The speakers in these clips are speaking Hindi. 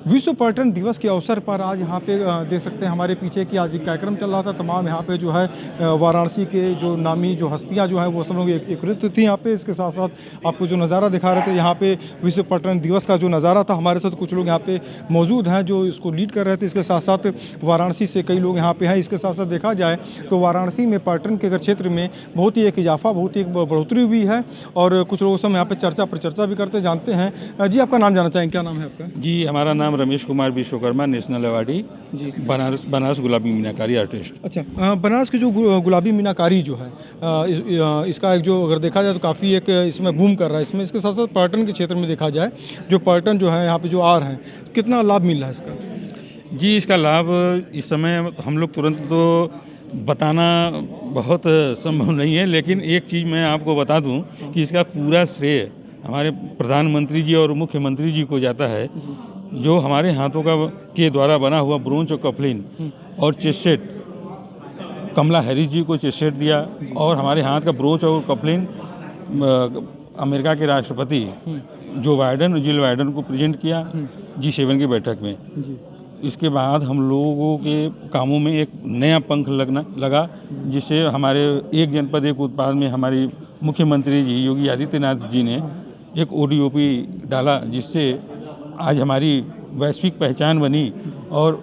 विश्व पर्यटन दिवस के अवसर पर आज यहाँ पे देख सकते हैं हमारे पीछे कि आज एक कार्यक्रम चल रहा था। तमाम यहाँ पे जो है वाराणसी के जो नामी जो हस्तियाँ जो हैं वो सब लोग एकत्रित थी यहाँ पे। इसके साथ साथ आपको जो नज़ारा दिखा रहे थे यहाँ पे विश्व पर्यटन दिवस का जो नज़ारा था, हमारे साथ कुछ लोग यहाँ पे मौजूद हैं जो इसको लीड कर रहे थे। इसके साथ साथ वाराणसी से कई लोग यहाँ पे हैं। इसके साथ साथ देखा जाए तो वाराणसी में पर्यटन के क्षेत्र में बहुत ही एक इजाफा, बहुत ही एक बढ़ोतरी हुई है और कुछ लोगों से हम यहाँ पे चर्चा पर चर्चा भी करते जानते हैं। जी, आपका नाम जानना चाहेंगे, क्या नाम है आपका? जी, हमारा नाम रमेश कुमार विश्वकर्मा, नेशनल अवार्डी जी, बनारस गुलाबी मीनाकारी आर्टिस्ट। अच्छा, बनारस की जो गुलाबी मीनाकारी जो है इसका एक जो अगर देखा जाए तो काफ़ी एक इसमें बूम कर रहा है इसमें। इसके साथ साथ पर्यटन के क्षेत्र में देखा जाए जो पर्यटन जो है यहाँ पे जो आ रहे हैं, कितना लाभ मिल रहा है इसका? जी, इसका लाभ इस समय हम लोग तुरंत तो बताना बहुत संभव नहीं है, लेकिन एक चीज़ मैं आपको बता दूं कि इसका पूरा श्रेय हमारे प्रधानमंत्री जी और मुख्यमंत्री जी को जाता है, जो हमारे हाथों के द्वारा बना हुआ ब्रोंज और कफलिन और चेस्ट सेट कमला हैरिस जी को चेस्ट सेट दिया और हमारे हाथ का ब्रोंज और कफलिन अमेरिका के राष्ट्रपति जिल बाइडेन को प्रेजेंट किया G7 की बैठक में। इसके बाद हम लोगों के कामों में एक नया पंख लगा जिससे हमारे एक जनपद एक उत्पाद में हमारी मुख्यमंत्री जी योगी आदित्यनाथ जी ने एक ODOP डाला, जिससे आज हमारी वैश्विक पहचान बनी और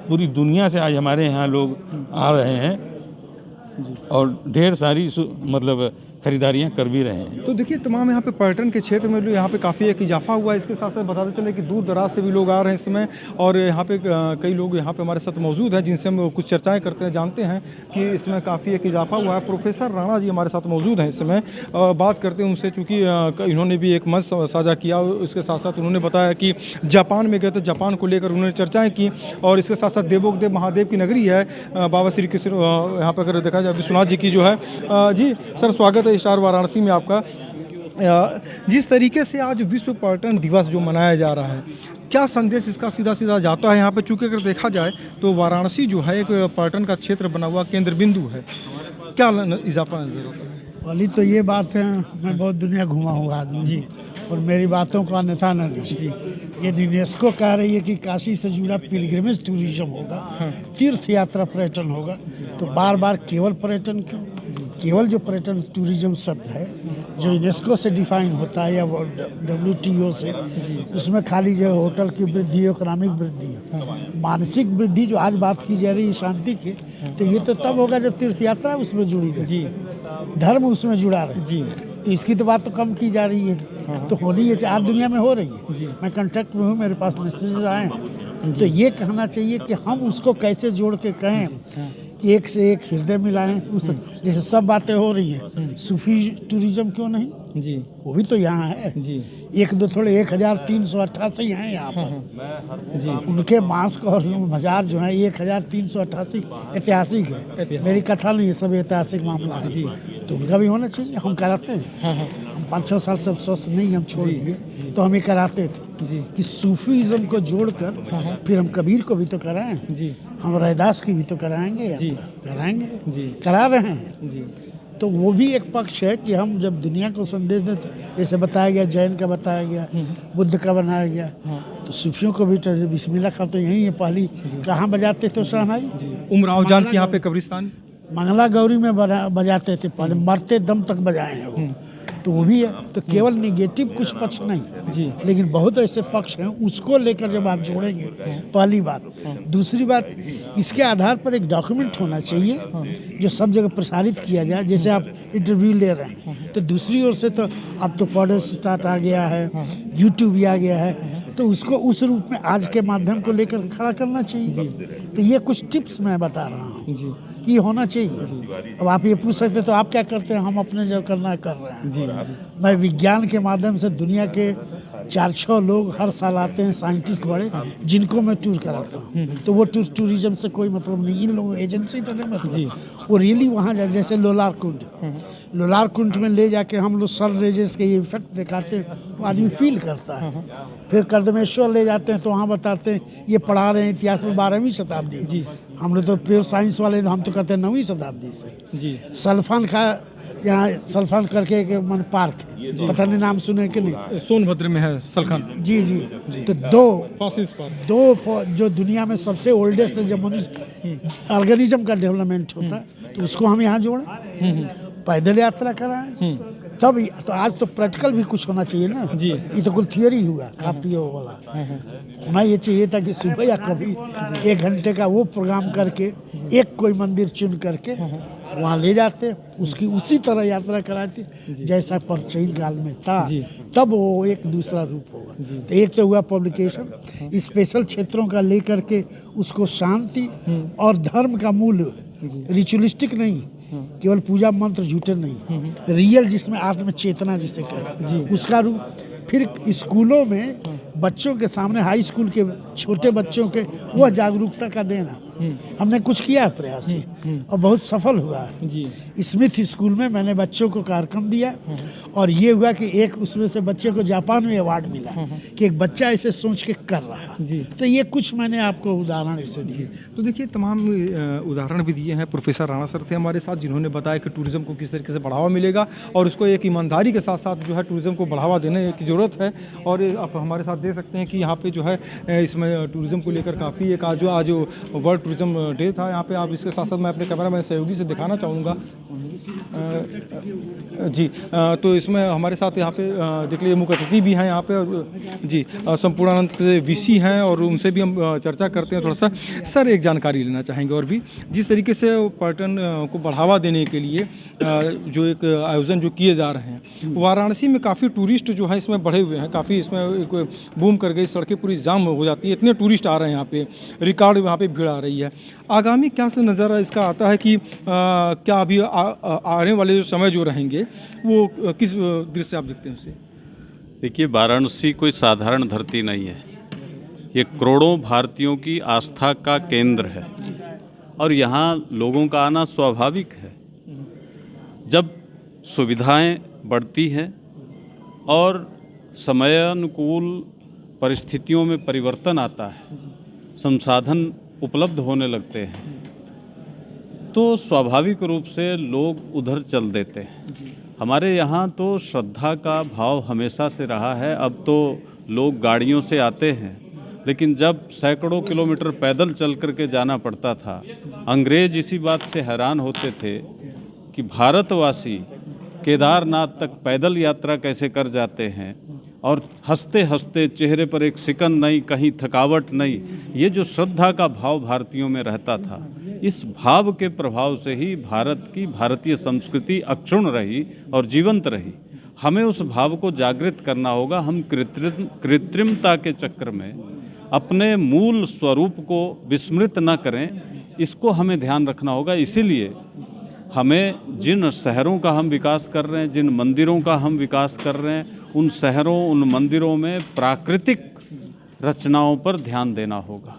पूरी दुनिया से आज हमारे यहाँ लोग आ रहे हैं और ढेर सारी मतलब खरीदारियां कर भी रहे हैं। तो देखिए, तमाम यहाँ पे पर्यटन के क्षेत्र में यहाँ पे काफ़ी एक इजाफा हुआ है। इसके साथ साथ बताते चले कि दूर दराज से भी लोग आ रहे हैं इस समय और यहाँ पे कई लोग यहाँ पे हमारे साथ मौजूद हैं जिनसे हम कुछ चर्चाएं करते हैं, जानते हैं कि इसमें काफ़ी एक इजाफा हुआ है। प्रोफेसर राणा जी हमारे साथ मौजूद हैं इस समय, बात करते हैं उनसे, चूँकि इन्होंने भी एक मंच साझा किया। इसके साथ साथ उन्होंने बताया कि जापान में गए तो जापान को लेकर उन्होंने चर्चाएँ की और इसके साथ साथ देवोदेव महादेव की नगरी है बाबा श्री कृष्ण, यहाँ पर अगर देखा जाए विश्वनाथ जी की जो है। जी सर, स्वागत है स्टार वाराणसी में आपका। जिस तरीके से आज विश्व पर्यटन दिवस जो मनाया जा रहा है, क्या संदेश इसका सीधा सीधा जाता है यहाँ पे? चूँकि अगर देखा जाए तो वाराणसी जो है एक पर्यटन का क्षेत्र बना हुआ केंद्र बिंदु है, क्या इजाफा नजर आता है? पहली तो ये बात है, मैं बहुत दुनिया घुमा हुआ आदमी जी और मेरी बातों को अन्यथा न लीजिए। ये यूनेस्को कह रही है कि काशी से जुड़ा पिलग्रिमेज टूरिज्म होगा, तीर्थ यात्रा पर्यटन होगा, तो बार बार केवल पर्यटन क्यों? केवल जो पर्यटन टूरिज्म शब्द है जो यूनेस्को से डिफाइन होता है या WTO से, उसमें खाली जो होटल की वृद्धि, इकोनॉमिक वृद्धि, मानसिक वृद्धि जो आज बात की जा रही है शांति की, तो ये तो तब होगा जब तीर्थ यात्रा उसमें जुड़ी रहे, धर्म उसमें जुड़ा रहे। तो इसकी तो बात तो कम की जा रही है, तो होनी है, आज दुनिया में हो रही है। मैं कांटेक्ट में हूँ, मेरे पास मैसेज आए हैं, तो ये कहना चाहिए कि हम उसको कैसे जोड़ के कहें कि एक से एक हृदय मिलाएं। उस जैसे सब बातें हो रही हैं, सूफी टूरिज्म क्यों नहीं जी, वो भी तो यहाँ है जी। एक दो थोड़े 1388 हैं यहाँ पर जी, उनके मास्क और मजार जो है 1388 ऐतिहासिक है। मेरी कथा नहीं है, सब ऐतिहासिक मामला है जी, तो उनका भी होना चाहिए। हम कराते हैं, हम 5-6 साल सब स्वस्थ नहीं हम छोड़ दिए, तो हम ये कराते थे जी कि सूफीज़म को जोड़कर फिर हम कबीर को भी तो कराएं जी, हम रैदास की भी तो कराएंगे जी, कराएंगे जी, करा रहे हैं जी। तो वो भी एक पक्ष है कि हम जब दुनिया को संदेश देते, जैसे बताया गया जैन का बताया गया, बुद्ध का बनाया गया, तो सूफियों को भी तो बिस्मिल्लाह का तो यही है। पहली कहाँ बजाते थे शहनाई? उमराव जान के यहाँ पे कब्रिस्तान मंगला गौरी में बजाते थे, पहले मरते दम तक बजाए हैं वो, तो वो भी है। तो केवल निगेटिव कुछ पक्ष नहीं जी, लेकिन बहुत ऐसे पक्ष हैं, उसको लेकर जब आप जोड़ेंगे, पहली बात। दूसरी बात, इसके आधार पर एक डॉक्यूमेंट होना चाहिए जो सब जगह प्रसारित किया जाए। जैसे आप इंटरव्यू ले रहे हैं, तो दूसरी ओर से तो अब तो पॉडकास्ट आ गया है, यूट्यूब भी आ गया है, तो उसको उस रूप में आज के माध्यम को लेकर खड़ा करना चाहिए। तो ये कुछ टिप्स मैं बता रहा हूँ कि होना चाहिए। अब आप ये पूछ सकते तो आप क्या करते हैं? हम अपने जो करना कर रहे हैं जी। मैं विज्ञान के माध्यम से दुनिया के 4-6 लोग हर साल आते हैं, साइंटिस्ट बड़े, जिनको मैं टूर कराता हूँ। तो वो टूरिज्म से कोई मतलब नहीं, इन लोगों एजेंसी तो नहीं मतलब, वो रियली वहाँ जा, जैसे लोलार कुंड में ले जाके हम लोग सन रेजेस के ये इफेक्ट दिखाते हैं, वो आदमी फील करता है। फिर कर्दमेश्वर ले जाते हैं तो वहाँ बताते हैं, ये पढ़ा रहे हैं इतिहास में 12वीं शताब्दी, हम लोग तो प्योर साइंस वाले, हम तो कहते हैं 9वीं शताब्दी से जी। सल्फान का यहाँ सल्फान करके एक मन पार्क, पता नहीं नाम सुने कि नहीं, सोनभद्र में है सलखन जी जी, तो दो फासिस पर जो दुनिया में सबसे ओल्डेस्ट जब ऑर्गेनिज्म का डेवलपमेंट होता है तो उसको हम यहाँ जोड़ें, पैदल यात्रा कराएं, तब तो आज तो प्रैक्टिकल भी कुछ होना चाहिए ना जी। ये तो कुल थियरी हुआ कापी वाला। होना ये चाहिए था कि सुबह या कभी 1 घंटे का वो प्रोग्राम करके एक कोई मंदिर चुन करके वहाँ ले जाते, उसकी उसी तरह यात्रा कराते जैसा प्राचीन काल में था, तब वो एक दूसरा रूप होगा। तो एक तो हुआ पब्लिकेशन, स्पेशल क्षेत्रों का लेकर के उसको शांति और धर्म का मूल, रिचुअलिस्टिक नहीं, केवल पूजा मंत्र झूठे नहीं, रियल जिसमें आत्म चेतना जिसे कहते उसका रूप। फिर स्कूलों में बच्चों के सामने, हाई स्कूल के छोटे बच्चों के वह जागरूकता का देना, हमने कुछ किया है प्रयास और बहुत सफल हुआ है। स्मिथ स्कूल में मैंने बच्चों को कार्यक्रम दिया और ये हुआ कि एक उसमें से बच्चे को जापान में अवार्ड मिला कि एक बच्चा ऐसे सोच के कर रहा। तो ये कुछ मैंने आपको उदाहरण ऐसे दिए। तो देखिए तमाम उदाहरण भी दिए हैं। प्रोफेसर राणा सर थे हमारे साथ, जिन्होंने बताया कि टूरिज़्म को किस तरीके से बढ़ावा मिलेगा और उसको एक ईमानदारी के साथ साथ जो है टूरिज़्म को बढ़ावा देने की ज़रूरत है। और आप हमारे साथ देख सकते हैं कि यहाँ पे जो है इसमें टूरिज़्म को लेकर काफ़ी एक आज वर्ल्ड टूरिज़्म डे था यहाँ पे। आप इसके साथ साथ मैं अपने कैमरा मैन सहयोगी से दिखाना चाहूँगा जी। तो इसमें हमारे साथ यहाँ पे देख लीजिए मुख्य अतिथि भी हैं यहाँ पे जी, संपूर्णानंद के वीसी हैं और उनसे भी हम चर्चा करते हैं थोड़ा सा। सर एक जानकारी लेना चाहेंगे और भी, जिस तरीके से पर्यटन को बढ़ावा देने के लिए जो एक आयोजन जो किए जा रहे हैं, वाराणसी में काफ़ी टूरिस्ट जो है इसमें बढ़े हुए हैं, काफ़ी इसमें एक बूम कर गई, सड़कें पूरी जाम हो जाती है, इतने टूरिस्ट आ रहे हैं यहाँ पे, रिकॉर्ड यहाँ पे भीड़ आ रही है। आगामी क्या से नज़र इसका आता है कि क्या अभी आने वाले जो समय जो रहेंगे वो किस दृष्टि से आप देखते हैं उसे? देखिए, वाराणसी कोई साधारण धरती नहीं है, ये करोड़ों भारतीयों की आस्था का केंद्र है और यहाँ लोगों का आना स्वाभाविक है। जब सुविधाएं बढ़ती हैं और समयानुकूल परिस्थितियों में परिवर्तन आता है, संसाधन उपलब्ध होने लगते हैं, तो स्वाभाविक रूप से लोग उधर चल देते हैं। हमारे यहाँ तो श्रद्धा का भाव हमेशा से रहा है। अब तो लोग गाड़ियों से आते हैं, लेकिन जब सैकड़ों किलोमीटर पैदल चल कर के जाना पड़ता था, अंग्रेज इसी बात से हैरान होते थे कि भारतवासी केदारनाथ तक पैदल यात्रा कैसे कर जाते हैं और हंसते हंसते, चेहरे पर एक सिकन नहीं, कहीं थकावट नहीं। ये जो श्रद्धा का भाव भारतीयों में रहता था, इस भाव के प्रभाव से ही भारत की भारतीय संस्कृति अक्षुण्ण रही और जीवंत रही। हमें उस भाव को जागृत करना होगा। हम कृत्रिमता के चक्कर में अपने मूल स्वरूप को विस्मृत न करें, इसको हमें ध्यान रखना होगा। इसीलिए हमें जिन शहरों का हम विकास कर रहे हैं, जिन मंदिरों का हम विकास कर रहे हैं, उन शहरों, उन मंदिरों में प्राकृतिक रचनाओं पर ध्यान देना होगा।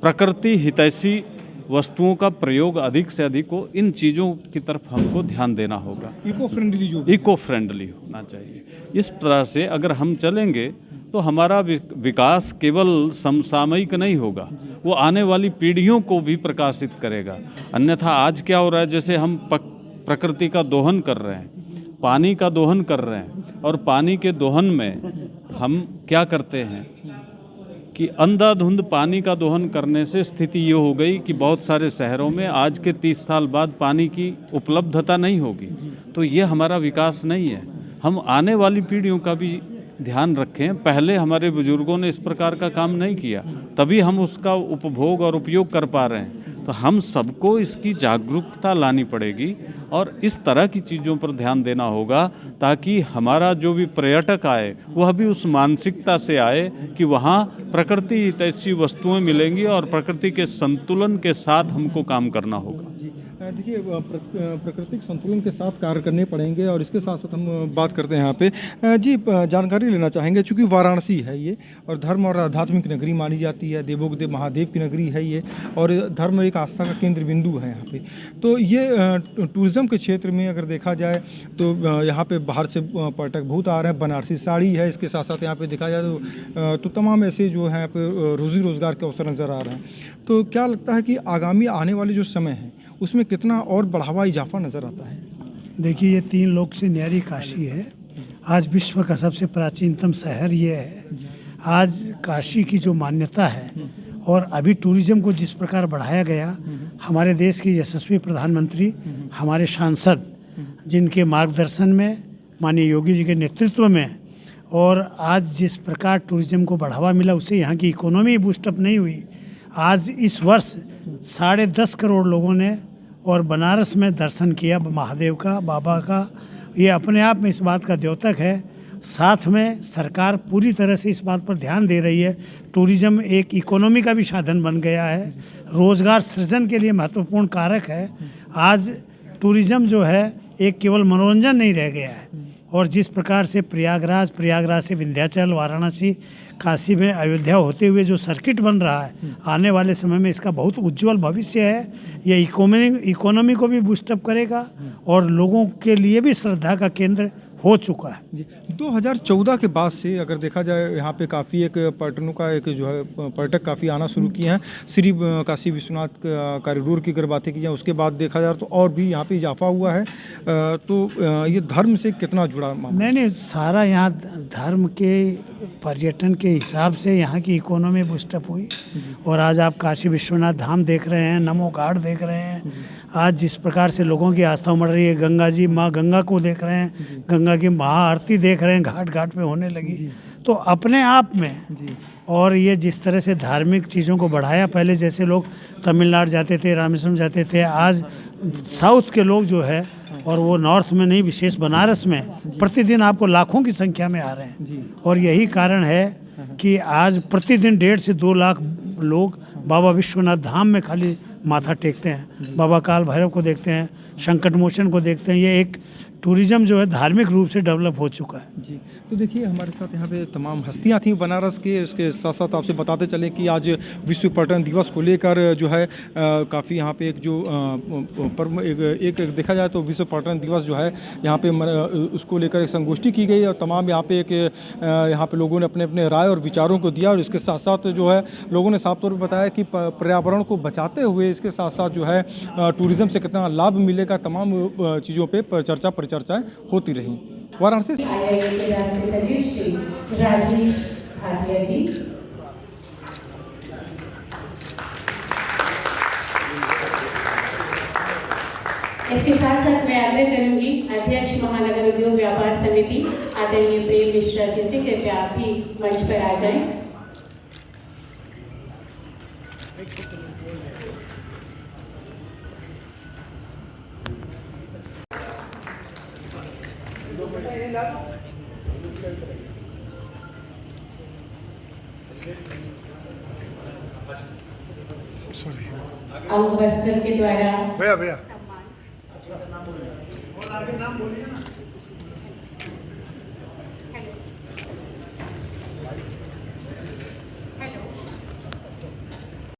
प्रकृति हितैषी वस्तुओं का प्रयोग अधिक से अधिक हो, इन चीज़ों की तरफ हमको ध्यान देना होगा। इको फ्रेंडली होना चाहिए। इस तरह से अगर हम चलेंगे तो हमारा विकास केवल समसामयिक नहीं होगा, वो आने वाली पीढ़ियों को भी प्रकाशित करेगा। अन्यथा आज क्या हो रहा है, जैसे हम प्रकृति का दोहन कर रहे हैं, पानी का दोहन कर रहे हैं, और पानी के दोहन में हम क्या करते हैं कि अंधाधुंध पानी का दोहन करने से स्थिति ये हो गई कि बहुत सारे शहरों में आज के 30 साल बाद पानी की उपलब्धता नहीं होगी। तो ये हमारा विकास नहीं है। हम आने वाली पीढ़ियों का भी ध्यान रखें। पहले हमारे बुजुर्गों ने इस प्रकार का काम नहीं किया, तभी हम उसका उपभोग और उपयोग कर पा रहे हैं। तो हम सबको इसकी जागरूकता लानी पड़ेगी और इस तरह की चीज़ों पर ध्यान देना होगा, ताकि हमारा जो भी पर्यटक आए वह भी उस मानसिकता से आए कि वहाँ प्रकृति ऐसी वस्तुएं मिलेंगी और प्रकृति के संतुलन के साथ हमको काम करना होगा। देखिए, प्राकृतिक संतुलन के साथ कार्य करने पड़ेंगे और इसके साथ साथ हम बात करते हैं यहाँ पे जी, जानकारी लेना चाहेंगे, चूँकि वाराणसी है ये और धर्म और आध्यात्मिक नगरी मानी जाती है, देवों के देव महादेव की नगरी है ये, और धर्म एक आस्था का केंद्र बिंदु है यहाँ पे। तो ये टूरिज़्म के क्षेत्र में अगर देखा जाए तो यहाँ पे बाहर से पर्यटक बहुत आ रहे हैं। बनारसी साड़ी है, इसके साथ साथ यहाँ पे देखा जाए तो तमाम ऐसे जो है यहाँ पे रोज़ी रोज़गार के अवसर नज़र आ रहे हैं। तो क्या लगता है कि आगामी आने वाले जो समय है उसमें कितना और बढ़ावा इजाफा नज़र आता है? देखिए, ये 3 लोक से न्यारी काशी है। आज विश्व का सबसे प्राचीनतम शहर ये है। आज काशी की जो मान्यता है और अभी टूरिज्म को जिस प्रकार बढ़ाया गया, हमारे देश के यशस्वी प्रधानमंत्री, हमारे सांसद जिनके मार्गदर्शन में, माननीय योगी जी के नेतृत्व में, और आज जिस प्रकार टूरिज्म को बढ़ावा मिला, उससे यहाँ की इकोनॉमी बूस्टअप नहीं हुई। आज इस वर्ष 10.5 करोड़ लोगों ने और बनारस में दर्शन किया महादेव का, बाबा का। ये अपने आप में इस बात का द्योतक है। साथ में सरकार पूरी तरह से इस बात पर ध्यान दे रही है। टूरिज्म एक इकोनॉमी का भी साधन बन गया है, रोज़गार सृजन के लिए महत्वपूर्ण कारक है। आज टूरिज्म जो है एक केवल मनोरंजन नहीं रह गया है। और जिस प्रकार से प्रयागराज से विंध्याचल, वाराणसी, काशी में अयोध्या होते हुए जो सर्किट बन रहा है, आने वाले समय में इसका बहुत उज्जवल भविष्य है। ये इकोनॉमी को भी बूस्टअप करेगा और लोगों के लिए भी श्रद्धा का केंद्र हो चुका है। 2014 के बाद से अगर देखा जाए, यहाँ पे काफ़ी एक पर्यटनों का एक जो है पर्यटक काफ़ी आना शुरू किए हैं। श्री काशी विश्वनाथ कॉरिडोर की अगर बातें की जाए, उसके बाद देखा जाए तो और भी यहाँ पे इजाफा हुआ है। तो ये धर्म से कितना जुड़ा मामला? नहीं, सारा यहाँ धर्म के पर्यटन के हिसाब से यहाँ की इकोनॉमी बूस्टअप हुई। और आज आप काशी विश्वनाथ धाम देख रहे हैं, नमो घाट देख रहे हैं। आज जिस प्रकार से लोगों की आस्था उमड़ रही है, गंगा जी, माँ गंगा को देख रहे हैं, गंगा की महाआरती देख रहे हैं, घाट घाट पे होने लगी। तो अपने आप में, और ये जिस तरह से धार्मिक चीज़ों को बढ़ाया, पहले जैसे लोग तमिलनाडु जाते थे, रामेश्वरम जाते थे, आज साउथ के लोग जो है, और वो नॉर्थ में नहीं, विशेष बनारस में प्रतिदिन आपको लाखों की संख्या में आ रहे हैं। और यही कारण है कि आज प्रतिदिन 1.5 से 2 लाख लोग बाबा विश्वनाथ धाम में खाली माथा टेकते हैं, बाबा काल भैरव को देखते हैं, संकट मोचन को देखते हैं। ये एक टूरिज्म जो है धार्मिक रूप से डेवलप हो चुका है। जी, तो देखिए हमारे साथ यहाँ पे तमाम हस्तियाँ थी बनारस के। इसके साथ साथ आपसे बताते चले कि आज विश्व पर्यटन दिवस को लेकर जो है काफ़ी यहाँ पे एक जो एक देखा जाए तो विश्व पर्यटन दिवस जो है यहाँ पे उसको लेकर एक संगोष्ठी की गई और तमाम यहाँ पे यहाँ पे लोगों ने अपने अपने राय और विचारों को दिया। और इसके साथ साथ जो है लोगों ने साफ तौर पर बताया कि पर्यावरण को बचाते हुए इसके साथ साथ जो है टूरिज़्म से कितना लाभ मिलेगा, तमाम चीज़ों पर चर्चाएँ होती रहीं। वाराणसी IIA के राष्ट्रीय सचिव श्री राजेश भाटिया जी, इसके साथ साथ मैं आग्रह करूंगी अध्यक्ष महानगर उद्योग व्यापार समिति आदरणीय प्रेम मिश्रा जी से कृपया आप भी मंच पर आ जाएं। अंग वस्त्र के द्वारा भैया सम्मान। आगे नाम बोलिए ना।